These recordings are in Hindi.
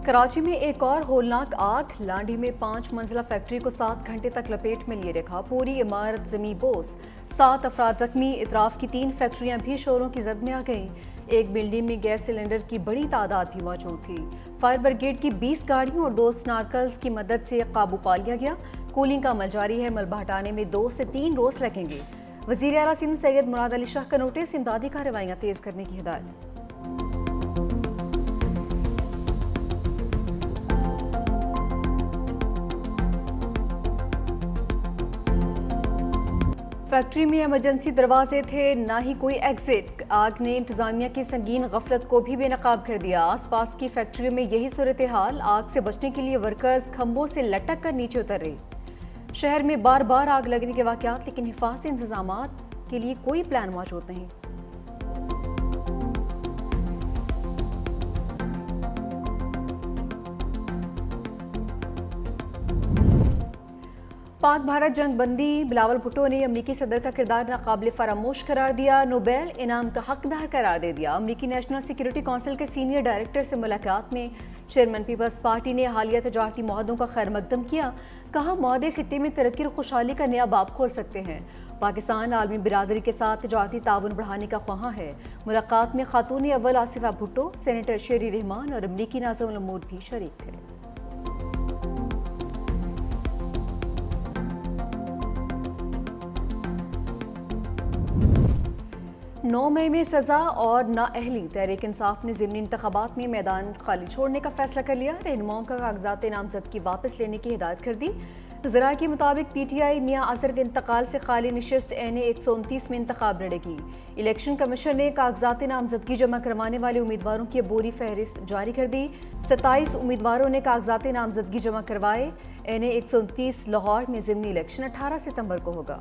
कराची में एक और होलनाक आग। लांडी में 5 मंजिला फैक्ट्री को 7 घंटे तक लपेट में लिए रखा। पूरी इमारत जमी बोस। 7 अफराद जख्मी। इतराफ की 3 फैक्ट्रियां भी शोरों की जद में आ गईं। एक बिल्डिंग में गैस सिलेंडर की बड़ी तादाद भी मौजूद थी। फायर ब्रिगेड की 20 गाड़ियों और 2 स्नार्कल्स की मदद से काबू पा लिया गया। कूलिंग का अमल जारी है। मलबा हटाने में 2 से 3 रोज लगेंगे। वजीर आला सिंध सैयद मुराद अली शाह का नोटिस। इमदादी कार्रवाइयां तेज करने की हिदायत। फैक्ट्री में इमरजेंसी दरवाजे थे, ना ही कोई एग्जिट। आग ने इंतजामिया की संगीन गफलत को भी बेनकाब कर दिया। आसपास की फैक्ट्रियों में यही सूरत हाल। आग से बचने के लिए वर्कर्स खंभों से लटक कर नीचे उतर रहे। शहर में बार बार आग लगने के वाकयात, लेकिन हिफाजती इंतजाम के लिए कोई प्लान मौजूद नहीं। पाक भारत जंग बंदी बिलावल भुट्टो ने अमरीकी सदर का किरदार नाकाबिल फरामोश करार दिया। नोबेल इनाम का हकदार करार दे दिया। अमरीकी नेशनल सिक्योरिटी काउंसिल के सीनियर डायरेक्टर से मुलाकात में चेयरमैन पीपल्स पार्टी ने हालिया तजारती मुआहदों का खैर मकदम किया। कहा, मुआहदे खित्ते में तरक्की और खुशहाली का नया बाब खोल सकते हैं। पाकिस्तान आलमी बिरादरी के साथ तजारती ताउन बढ़ाने का ख्वाहां है। मुलाकात में खातून अव्वल आसिफा भुट्टो, सेनेटर शेरी रहमान और अमरीकी नाज़िम उल उमूर भी शरीक थे। 9 मई में सजा और नाअहली। तहरीक इंसाफ ने ज़िमनी इंतखाबात में मैदान खाली छोड़ने का फैसला कर लिया। रहनुमाओं का कागजात नामजदगी वापस लेने की हिदायत कर दी। ज़राए के मुताबिक PTI मियां अजहर के इंतकाल से खाली नशिस्त NA 129 में इंतखाब लड़ेगी। इलेक्शन कमीशन ने कागजात नामजदगी जमा करवाने वाले उम्मीदवारों की अबूरी फहरिस्त जारी कर दी। 27 उम्मीदवारों ने कागजात नामजदगी जमा करवाए। NA 129 लाहौर में ज़िमनी इलेक्शन 18 सितंबर को होगा।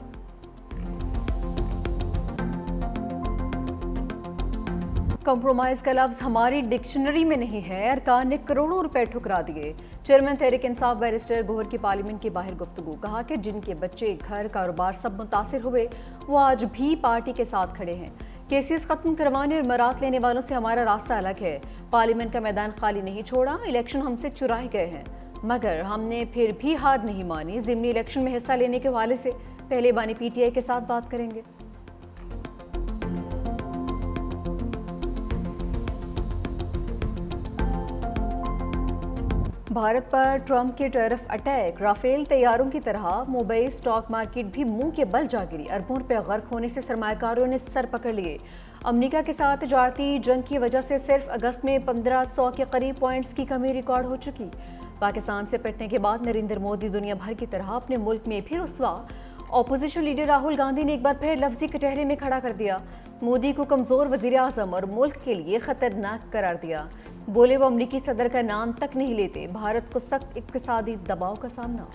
कॉम्प्रोमाइज का लफ्ज हमारी डिक्शनरी में नहीं है। अरकान ने करोड़ों रुपए ठुकरा दिए। चेयरमैन तहरीक इंसाफ बैरिस्टर गोहर की पार्लियामेंट के बाहर गुफ्तगू। कहा कि जिनके बच्चे, घर, कारोबार सब मुतासिर हुए, वो आज भी पार्टी के साथ खड़े हैं। केसेस खत्म करवाने और मरात लेने वालों से हमारा रास्ता अलग है। पार्लियामेंट का मैदान खाली नहीं छोड़ा। इलेक्शन हमसे चुराए गए हैं, मगर हमने फिर भी हार नहीं मानी। ज़िमनी इलेक्शन में हिस्सा लेने के हवाले से पहले बानी PTI के साथ बात करेंगे। भारत पर ट्रंप के टैरिफ अटैक। राफेल तैयारों की तरह मुंबई स्टॉक मार्केट भी मुंह के बल जा गिरी। अरबों रुपए गर्क होने से सरमायाकारों ने सर पकड़ लिए। अमेरिका के साथ तजारती जंग की वजह से सिर्फ अगस्त में 1500 के करीब पॉइंट्स की कमी रिकॉर्ड हो चुकी। पाकिस्तान से पिटने के बाद नरेंद्र मोदी दुनिया भर की तरह अपने मुल्क में भी रुस्वा। ऑपोजिशन लीडर राहुल गांधी ने एक बार फिर लफ्जी कटहरे में खड़ा कर दिया। मोदी को कमजोर वजीर आजम और मुल्क के लिए खतरनाक करार दिया। बोले वो अमरीकी सदर का नाम तक नहीं लेते। भारत को सख्त इक्तिसादी दबाव का सामना।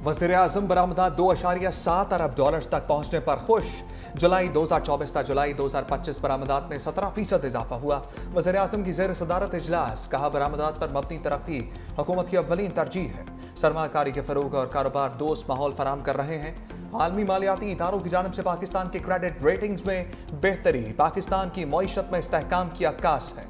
वज़ीर आज़म बरामदात $2.7 अरब तक पहुंचने पर खुश। जुलाई 2024 तक जुलाई 2025 बरामदात में 17% इजाफा हुआ। वज़ीर आज़म की ज़ेर सदारत इजलास। कहा, बरामदात पर मबनी तरक्की हुकूमत की अव्वलीन तरजीह है। सरमाकारी के फरोग और कारोबार दोस्त माहौल फराम कर रहे हैं। आलमी मालियाती इदारों की जानिब से पाकिस्तान के क्रेडिट रेटिंग्स में बेहतरी पाकिस्तान की मईशत में इस्तेहकाम की अक्कास है।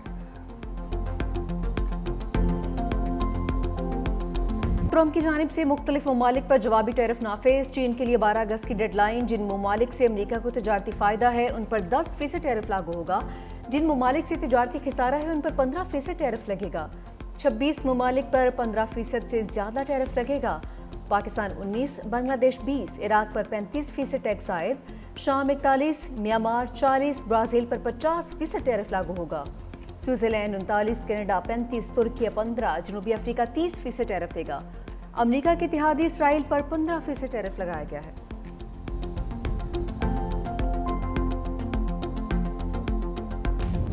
ट्रंप की जानिब से मुख्तलिफ ममालिक पर जवाबी टैरिफ नाफिज। चीन के लिए 12 अगस्त की डेडलाइन। जिन ममालिक से अमरीका को तजारती फ़ायदा है उन पर 10% टैरिफ लागू होगा। जिन ममालिक से तजारती खिसारा है उन पर 15% टैरिफ लगेगा। 26 ममालिक पर 15% से ज़्यादा टैरिफ लगेगा। पाकिस्तान 19, बांग्लादेश 20, इराक पर 35% टैक्स आयद, शाम 41, म्यांमार 40, ब्राज़ील पर 50% टैरिफ लागू होगा। स्विट्ज़रलैंड 39, कनाडा 35, तुर्की 15, जनूबी अफ्रीका 30% टैरिफ देगा। अमेरिका के इत्तेहादी इसराइल पर 15% टैरिफ लगाया गया है।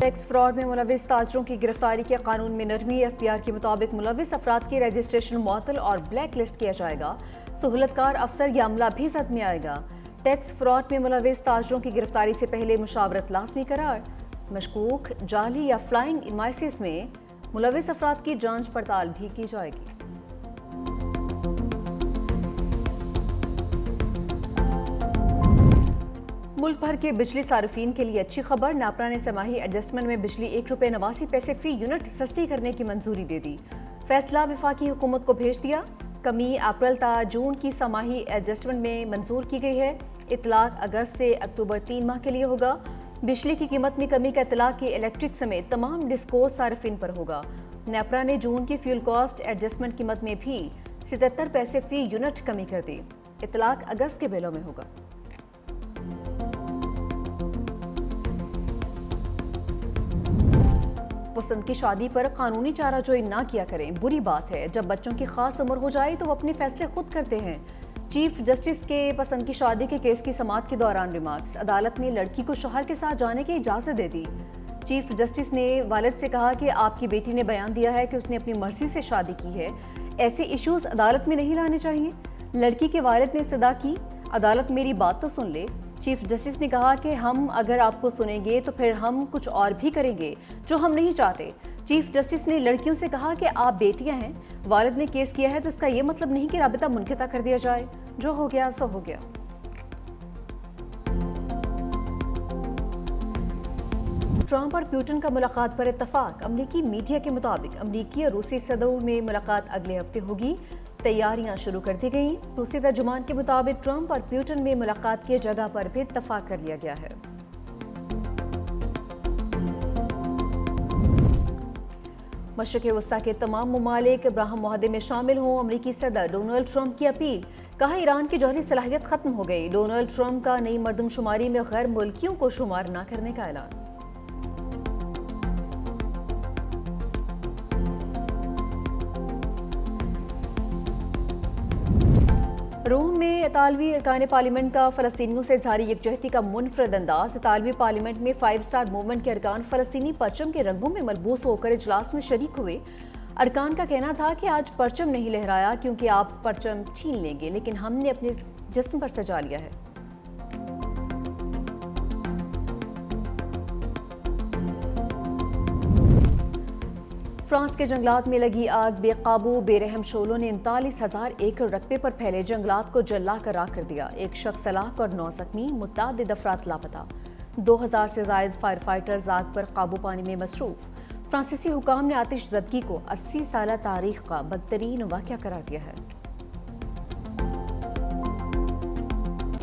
टैक्स फ्रॉड में मुलविस ताजरों की गिरफ्तारी के कानून में नरमी। FBI के मुताबिक मुलविस अफराद की रजिस्ट्रेशन मुअत्तल और ब्लैक लिस्ट किया जाएगा। सहूलतकार अफसर या अमला भी जद में आएगा। टैक्स फ्रॉड में मुलविस ताजरों की गिरफ्तारी से पहले मुशावरत लाजमी करार। मशकूक, जाली या फ्लाइंग इनवाइसेस में मुलविस अफराद की जांच पड़ताल भी की जाएगी। मुल्क भर के बिजली सार्फिन के लिए अच्छी खबर। नापरा ने समाही एडजस्टमेंट में बिजली ₹1.89 फी यूनिट सस्ती करने की मंजूरी दे दी। फैसला वफाकी हुकूमत को भेज दिया। कमी अप्रैल ता जून की समाही एडजस्टमेंट में मंजूर की गई है। इतलाक अगस्त से अक्टूबर 3 माह के लिए होगा। बिजली की कीमत में कमी का इतलाक के इलेक्ट्रिक समेत तमाम डिस्को सार्फिन पर होगा। नेपरा ने जून की फ्यूल कॉस्ट एडजस्टमेंट कीमत में भी 77 पैसे फी यूनिट कमी कर दी। इतलाक अगस्त के बिलों में होगा। पसंद की शादी पर कानूनी चाराजोई ना किया करें, बुरी बात है। जब बच्चों की खास उम्र हो जाए तो वो अपने फैसले खुद करते हैं। चीफ जस्टिस के पसंद की शादी के केस की समाअत के दौरान रिमार्क्स। अदालत ने लड़की को शौहर के साथ जाने की इजाज़त दे दी। चीफ जस्टिस ने वालिद से कहा कि आपकी बेटी ने बयान दिया है कि उसने अपनी मर्जी से शादी की है, ऐसे इश्यूज अदालत में नहीं लाने चाहिए। लड़की के वालिद ने सदा की, अदालत मेरी बात तो सुन ले। चीफ जस्टिस ने कहा कि हम अगर आपको सुनेंगे तो फिर हम कुछ और भी करेंगे जो हम नहीं चाहते। चीफ जस्टिस ने लड़कियों से कहा कि आप बेटियां हैं, वालिद ने केस किया है तो इसका ये मतलब नहीं कि राबिता मुनक़िता कर दिया जाए। जो हो गया सो हो गया। ट्रंप और पुतिन का मुलाकात पर इत्तफाक। अमरीकी मीडिया के मुताबिक अमरीकी और रूसी सदर में मुलाकात अगले हफ्ते होगी। तैयारियां शुरू कर दी गई। रूसी तर्जुमान के मुताबिक ट्रंप और पुतिन में मुलाकात की जगह पर भी इत्तफाक कर लिया गया है। मशरिक़ वस्ता के तमाम ममालिक अब्राहम मुआहदे में शामिल हों। अमरीकी सदर डोनाल्ड ट्रंप की अपील। कहा ईरान की जौहरी सलाहियत खत्म हो गई। डोनाल्ड ट्रंप का नई मरदमशुमारी में गैर मुल्कियों को शुमार न करने का ऐलान। रोम में इतालवी अरकान पार्लियामेंट का फ़लस्तीनियों से जारी यकजहती का मुनफरद अंदाज। इतालवी पार्लियामेंट में 5 स्टार मूवमेंट के अरकान फ़लस्तीनी परचम के रंगों में मलबूस होकर इजलास में शरीक हुए। अरकान का कहना था कि आज परचम नहीं लहराया क्योंकि आप परचम छीन लेंगे, लेकिन हमने अपने जिस्म पर सजा लिया है। फ्रांस के जंगलात में लगी आग। बेकाबू बेरहम शोलों ने 39,000 एकड़ रकबे पर फैले जंगलात को जला कर राख कर दिया। 1 शख्स हलाक और 9 जख्मी, मुतअद्दिद अफराद लापता। 2000 से जायद फायर फाइटर्स आग पर काबू पाने में मसरूफ। फ्रांसीसी हुकाम ने आतिशज़दगी को 80 साल तारीख का बदतरीन वाक़या करार दिया है।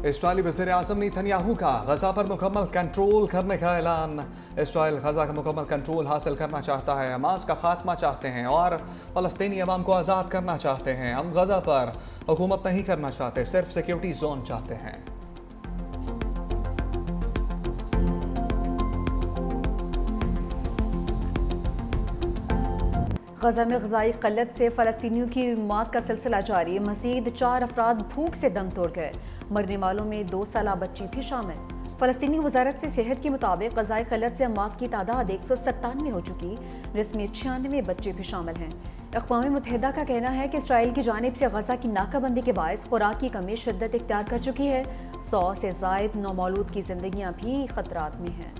इस्राईली वज़ीर आज़म नेतन्याहू का गजा पर मुकम्मल कंट्रोल करने का ऐलान। इस्राईल गजा का मुकम्मल कंट्रोल हासिल करना चाहता है, हमास का खात्मा चाहते हैं और फ़लस्तीनी अवाम को आज़ाद करना चाहते हैं। हम गजा पर हुकूमत नहीं करना चाहते, सिर्फ सिक्योरिटी जोन चाहते हैं। गजा में ग़ज़ाई क़ल्लत से फ़लस्तीनियों की मौत का सिलसिला जारी। मज़ीद 4 अफराद भूख से दम तोड़ गए। मरने वालों में 2 साला बच्ची भी शामिल। फ़लस्तीनी वज़ारत से सेहत के मुताबिक ग़ज़ाई क़ल्लत से अमवात की तादाद 197 हो चुकी, जिसमें 96 बच्चे भी शामिल हैं। अक़वाम मुत्तहिदा का कहना है कि इसराइल की जानिब से गजा की नाकाबंदी के बायस खुराक की कमी शिद्दत इख्तियार कर चुकी है। 100 से ज़ायद नौमौलूद की जिंदगियाँ भी खतरात में हैं।